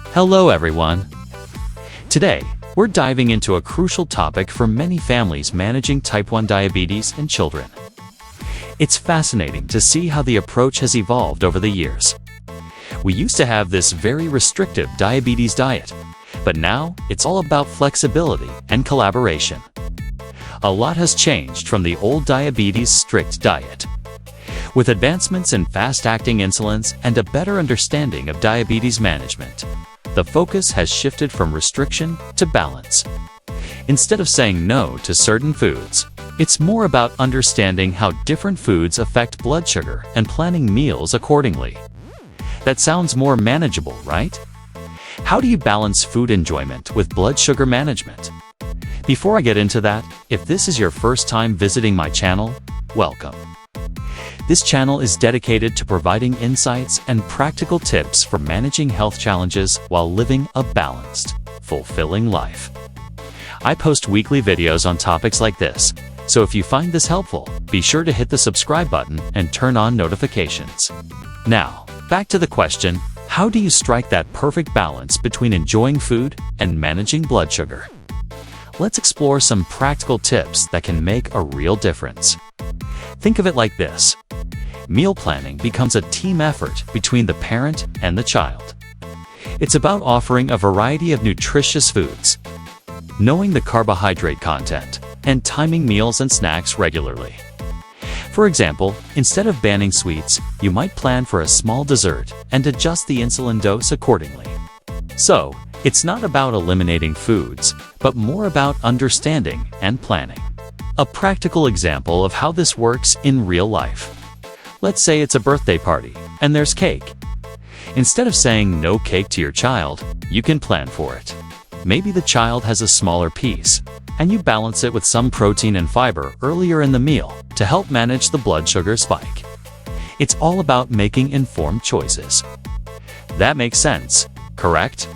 Hello everyone! Today, we're diving into a crucial topic for many families managing type 1 diabetes in children. It's fascinating to see how the approach has evolved over the years. We used to have this very restrictive diabetes diet, but now it's all about flexibility and collaboration. A lot has changed from the old diabetes strict diet. With advancements in fast-acting insulins and a better understanding of diabetes management, the focus has shifted from restriction to balance. Instead of saying no to certain foods, it's more about understanding how different foods affect blood sugar and planning meals accordingly. That sounds more manageable, right? How do you balance food enjoyment with blood sugar management? Before I get into that, if this is your first time visiting my channel, welcome. This channel is dedicated to providing insights and practical tips for managing health challenges while living a balanced, fulfilling life. I post weekly videos on topics like this, so if you find this helpful, be sure to hit the subscribe button and turn on notifications. Now, back to the question, how do you strike that perfect balance between enjoying food and managing blood sugar? Let's explore some practical tips that can make a real difference. Think of it like this. Meal planning becomes a team effort between the parent and the child. It's about offering a variety of nutritious foods, knowing the carbohydrate content, and timing meals and snacks regularly. For example, instead of banning sweets, you might plan for a small dessert and adjust the insulin dose accordingly. So, it's not about eliminating foods, but more about understanding and planning. A practical example of how this works in real life. Let's say it's a birthday party, and there's cake. Instead of saying no cake to your child, you can plan for it. Maybe the child has a smaller piece, and you balance it with some protein and fiber earlier in the meal to help manage the blood sugar spike. It's all about making informed choices. That makes sense, correct?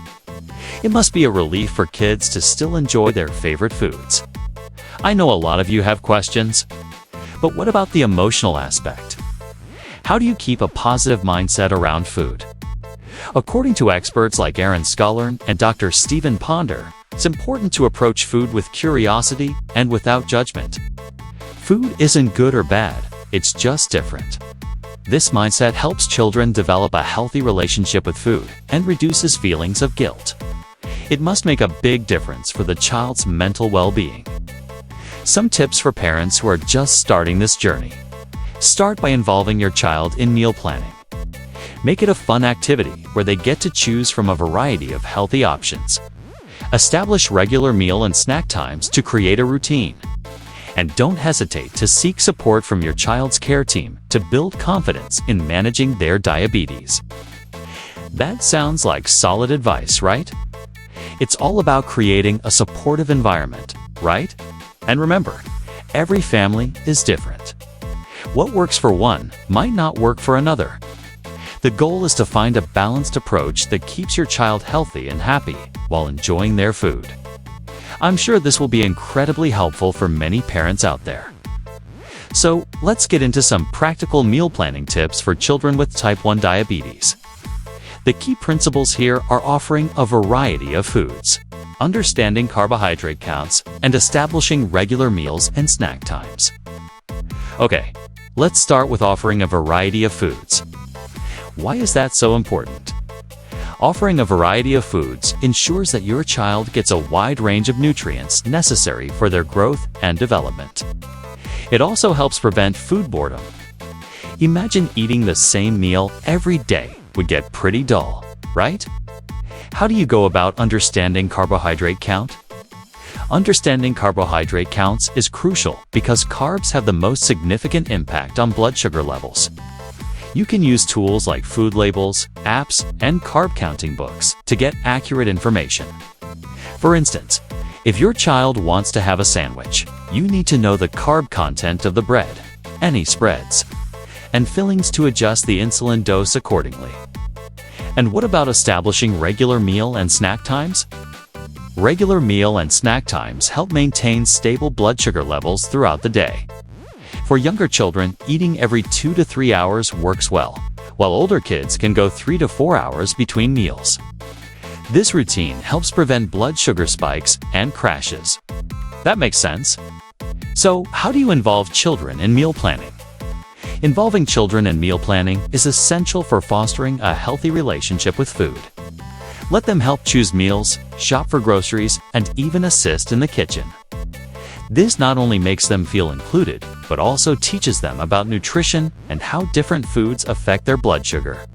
It must be a relief for kids to still enjoy their favorite foods. I know a lot of you have questions, but what about the emotional aspect? How do you keep a positive mindset around food? According to experts like Aaron Scullern and Dr. Stephen Ponder, it's important to approach food with curiosity and without judgment. Food isn't good or bad, it's just different. This mindset helps children develop a healthy relationship with food and reduces feelings of guilt. It must make a big difference for the child's mental well-being. Some tips for parents who are just starting this journey. Start by involving your child in meal planning. Make it a fun activity where they get to choose from a variety of healthy options. Establish regular meal and snack times to create a routine. And don't hesitate to seek support from your child's care team to build confidence in managing their diabetes. That sounds like solid advice, right? It's all about creating a supportive environment, right? And remember, every family is different. What works for one might not work for another. The goal is to find a balanced approach that keeps your child healthy and happy while enjoying their food. I'm sure this will be incredibly helpful for many parents out there. So, let's get into some practical meal planning tips for children with type 1 diabetes. The key principles here are offering a variety of foods, understanding carbohydrate counts, and establishing regular meals and snack times. Okay, let's start with offering a variety of foods. Why is that so important? Offering a variety of foods ensures that your child gets a wide range of nutrients necessary for their growth and development. It also helps prevent food boredom. Imagine eating the same meal every day would get pretty dull, right? How do you go about understanding carbohydrate count? Understanding carbohydrate counts is crucial because carbs have the most significant impact on blood sugar levels. You can use tools like food labels, apps, and carb counting books to get accurate information. For instance, if your child wants to have a sandwich, you need to know the carb content of the bread, any spreads, and fillings to adjust the insulin dose accordingly. And what about establishing regular meal and snack times? Regular meal and snack times help maintain stable blood sugar levels throughout the day. For younger children, eating every 2 to 3 hours works well, while older kids can go 3 to 4 hours between meals. This routine helps prevent blood sugar spikes and crashes. That makes sense. So, how do you involve children in meal planning? Involving children in meal planning is essential for fostering a healthy relationship with food. Let them help choose meals, shop for groceries, and even assist in the kitchen. This not only makes them feel included, but also teaches them about nutrition and how different foods affect their blood sugar.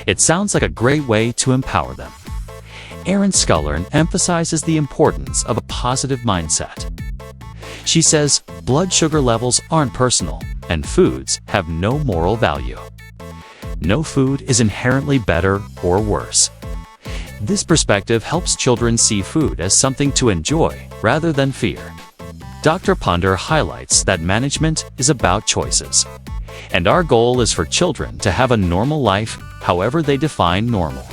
It sounds like a great way to empower them. Erin Scullern emphasizes the importance of a positive mindset. She says blood sugar levels aren't personal, and foods have no moral value. No food is inherently better or worse. This perspective helps children see food as something to enjoy rather than fear. Dr. Ponder highlights that management is about choices, and our goal is for children to have a normal life, however they define normal.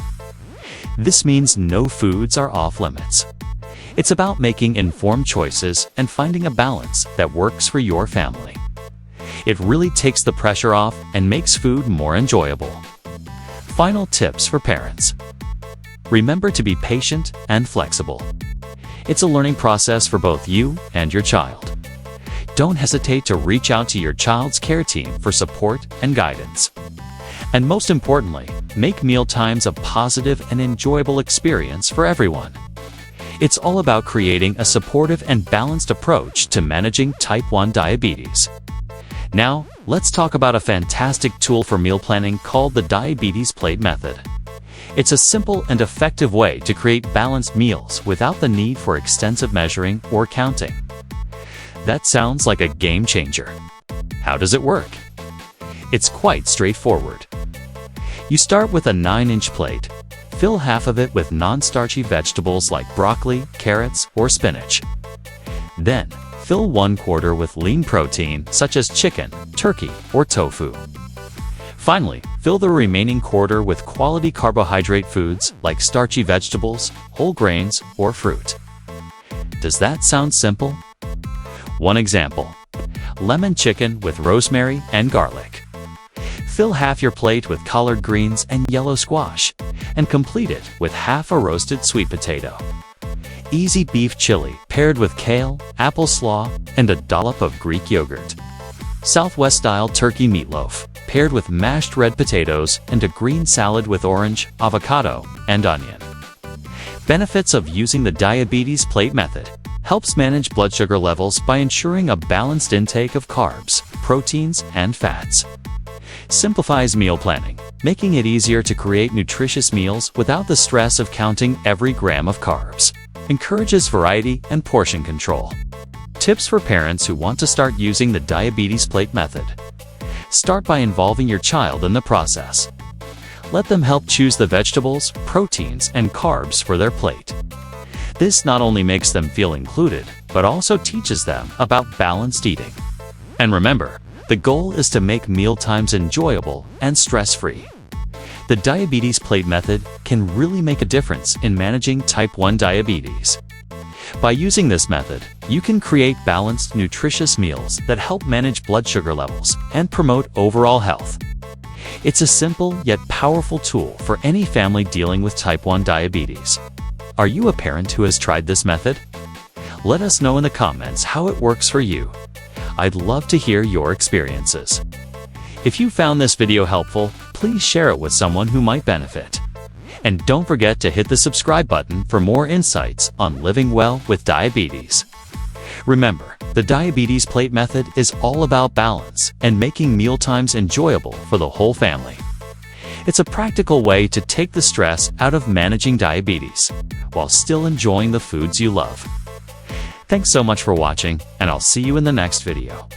This means no foods are off limits. It's about making informed choices and finding a balance that works for your family. It really takes the pressure off and makes food more enjoyable. Final tips for parents. Remember to be patient and flexible. It's a learning process for both you and your child. Don't hesitate to reach out to your child's care team for support and guidance. And most importantly, make mealtimes a positive and enjoyable experience for everyone. It's all about creating a supportive and balanced approach to managing type 1 diabetes. Now, let's talk about a fantastic tool for meal planning called the Diabetes Plate Method. It's a simple and effective way to create balanced meals without the need for extensive measuring or counting. That sounds like a game changer. How does it work? It's quite straightforward. You start with a 9-inch plate. Fill half of it with non-starchy vegetables like broccoli, carrots, or spinach. Then, fill 1/4 with lean protein such as chicken, turkey, or tofu. Finally, fill the remaining quarter with quality carbohydrate foods like starchy vegetables, whole grains, or fruit. Does that sound simple? One example: lemon chicken with rosemary and garlic. Fill half your plate with collard greens and yellow squash, and complete it with half a roasted sweet potato. Easy beef chili paired with kale, apple slaw, and a dollop of Greek yogurt. Southwest-style turkey meatloaf paired with mashed red potatoes and a green salad with orange, avocado, and onion. Benefits of using the Diabetes Plate Method: helps manage blood sugar levels by ensuring a balanced intake of carbs, proteins, and fats. Simplifies meal planning, making it easier to create nutritious meals without the stress of counting every gram of carbs. Encourages variety and portion control. Tips for parents who want to start using the Diabetes Plate Method. Start by involving your child in the process. Let them help choose the vegetables, proteins, and carbs for their plate. This not only makes them feel included, but also teaches them about balanced eating. And remember, the goal is to make mealtimes enjoyable and stress-free. The Diabetes Plate Method can really make a difference in managing type 1 diabetes. By using this method, you can create balanced, nutritious meals that help manage blood sugar levels and promote overall health. It's a simple yet powerful tool for any family dealing with type 1 diabetes. Are you a parent who has tried this method? Let us know in the comments how it works for you. I'd love to hear your experiences. If you found this video helpful, please share it with someone who might benefit. And don't forget to hit the subscribe button for more insights on living well with diabetes. Remember, the Diabetes Plate Method is all about balance and making mealtimes enjoyable for the whole family. It's a practical way to take the stress out of managing diabetes, while still enjoying the foods you love. Thanks so much for watching, and I'll see you in the next video.